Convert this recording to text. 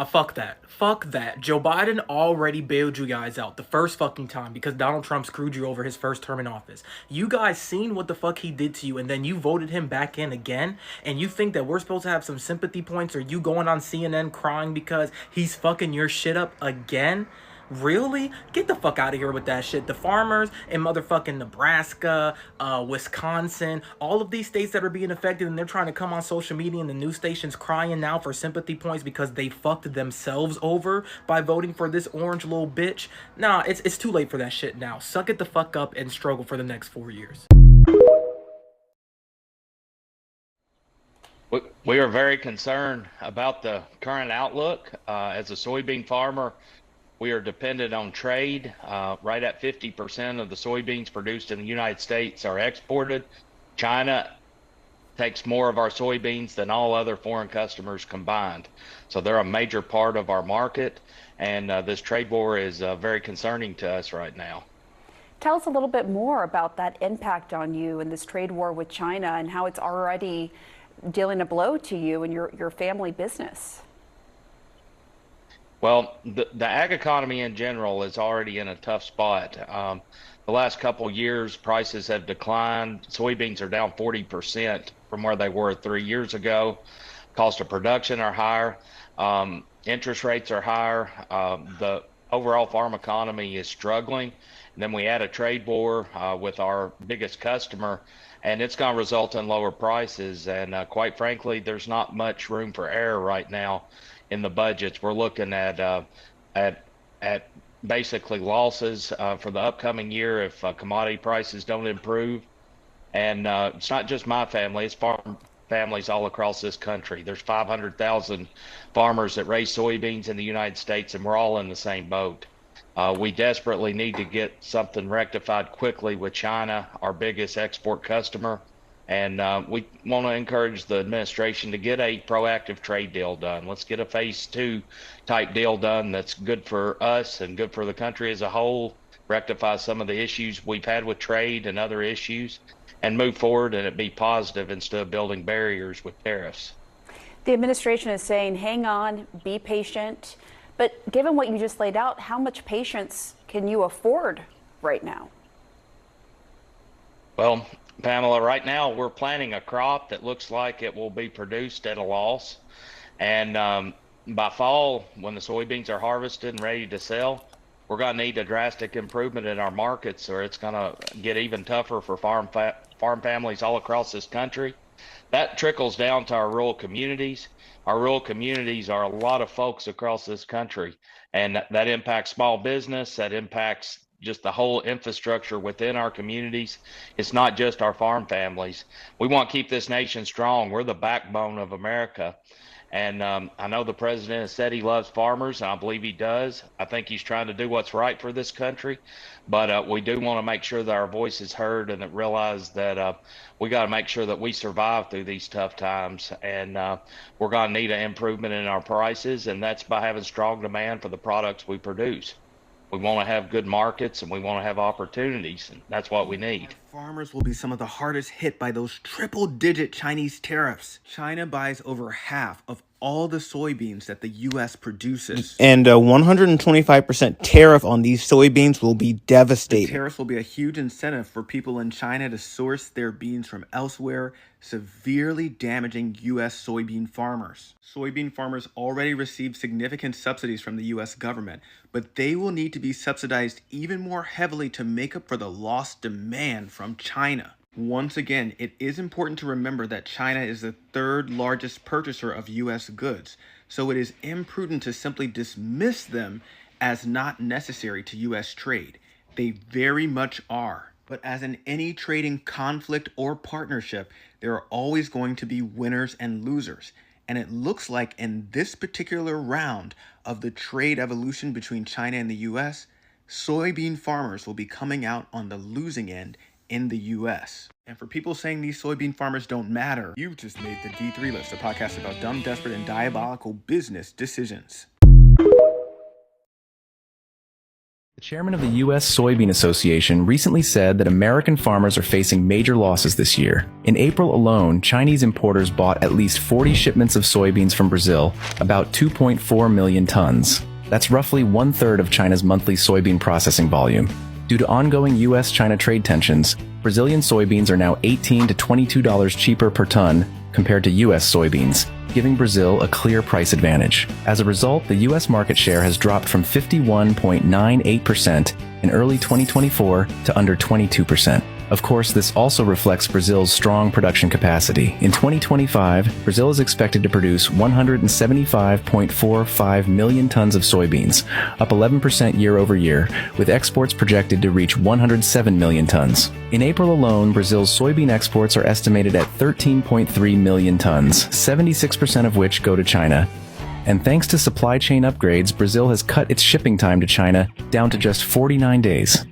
Fuck that. Fuck that. Joe Biden already bailed you guys out the first fucking time because Donald Trump screwed you over his first term in office. You guys seen what the fuck he did to you, and then you voted him back in again, and you think that we're supposed to have some sympathy points, or you going on CNN crying because he's fucking your shit up again? Really? Get the fuck out of here with that shit. The farmers in motherfucking Nebraska, Wisconsin, all of these states that are being affected, and they're trying to come on social media and the news stations crying now for sympathy points because they fucked themselves over by voting for this orange little bitch. Nah, it's too late for that shit now. Suck it the fuck up and struggle for the next 4 years. We are very concerned about the current outlook. As a soybean farmer, we are dependent on trade. Right at 50% of the soybeans produced in the United States are exported. China takes more of our soybeans than all other foreign customers combined. So they're a major part of our market, and this trade war is very concerning to us right now. Tell us a little bit more about that impact on you and this trade war with China and how it's already dealing a blow to you and your family business. Well, the ag economy in general is already in a tough spot. The last couple years, prices have declined. Soybeans are down 40% from where they were 3 years ago. Cost of production are higher. Interest rates are higher. The overall farm economy is struggling. And then we add a trade war with our biggest customer, and it's going to result in lower prices. And quite frankly, there's not much room for error right now in the budgets. We're looking at at basically losses for the upcoming year if commodity prices don't improve. And it's not just my family; it's farm families all across this country. There's 500,000 farmers that raise soybeans in the United States, and we're all in the same boat. We desperately need to get something rectified quickly with China, our biggest export customer. And we want to encourage the administration to get a proactive trade deal done. Let's get a phase two type deal done that's good for us and good for the country as a whole, rectify some of the issues we've had with trade and other issues, and move forward and it be positive instead of building barriers with tariffs. The administration is saying, hang on, be patient. But given what you just laid out, how much patience can you afford right now? Well, Pamela, right now we're planting a crop that looks like it will be produced at a loss. And by fall, when the soybeans are harvested and ready to sell, we're going to need a drastic improvement in our markets, or it's going to get even tougher for farm families all across this country. That trickles down to our rural communities. Our rural communities are a lot of folks across this country, and that impacts small business, that impacts just the whole infrastructure within our communities. It's not just our farm families. We want to keep this nation strong. We're the backbone of America. And I know the president has said he loves farmers, and I believe he does. I think he's trying to do what's right for this country. But we do want to make sure that our voice is heard and that realize that we got to make sure that we survive through these tough times. And we're going to need an improvement in our prices, and that's by having strong demand for the products we produce. We want to have good markets and we want to have opportunities, and that's what we need. Farmers will be some of the hardest hit by those triple-digit Chinese tariffs. China buys over half of all the soybeans that the U.S. produces. And a 125% tariff on these soybeans will be devastating. The tariffs will be a huge incentive for people in China to source their beans from elsewhere, severely damaging U.S. soybean farmers. Soybean farmers already receive significant subsidies from the U.S. government, but they will need to be subsidized even more heavily to make up for the lost demand from China. Once again, it is important to remember that China is the third largest purchaser of U.S. goods, so it is imprudent to simply dismiss them as not necessary to U.S. trade. They very much are. But as in any trading conflict or partnership, there are always going to be winners and losers. And it looks like in this particular round of the trade evolution between China and the U.S., soybean farmers will be coming out on the losing end in the U.S. And for people saying these soybean farmers don't matter, you've just made the D3 List, a podcast about dumb, desperate, and diabolical business decisions. The chairman of the U.S. Soybean Association recently said that American farmers are facing major losses this year. In April alone, Chinese importers bought at least 40 shipments of soybeans from Brazil, about 2.4 million tons. That's roughly one-third of China's monthly soybean processing volume. Due to ongoing U.S.-China trade tensions, Brazilian soybeans are now $18 to $22 cheaper per ton compared to U.S. soybeans, giving Brazil a clear price advantage. As a result, the U.S. market share has dropped from 51.98% in early 2024 to under 22%. Of course, this also reflects Brazil's strong production capacity. In 2025, Brazil is expected to produce 175.45 million tons of soybeans, up 11% year over year, with exports projected to reach 107 million tons. In April alone, Brazil's soybean exports are estimated at 13.3 million tons, 76% of which go to China. And thanks to supply chain upgrades, Brazil has cut its shipping time to China down to just 49 days.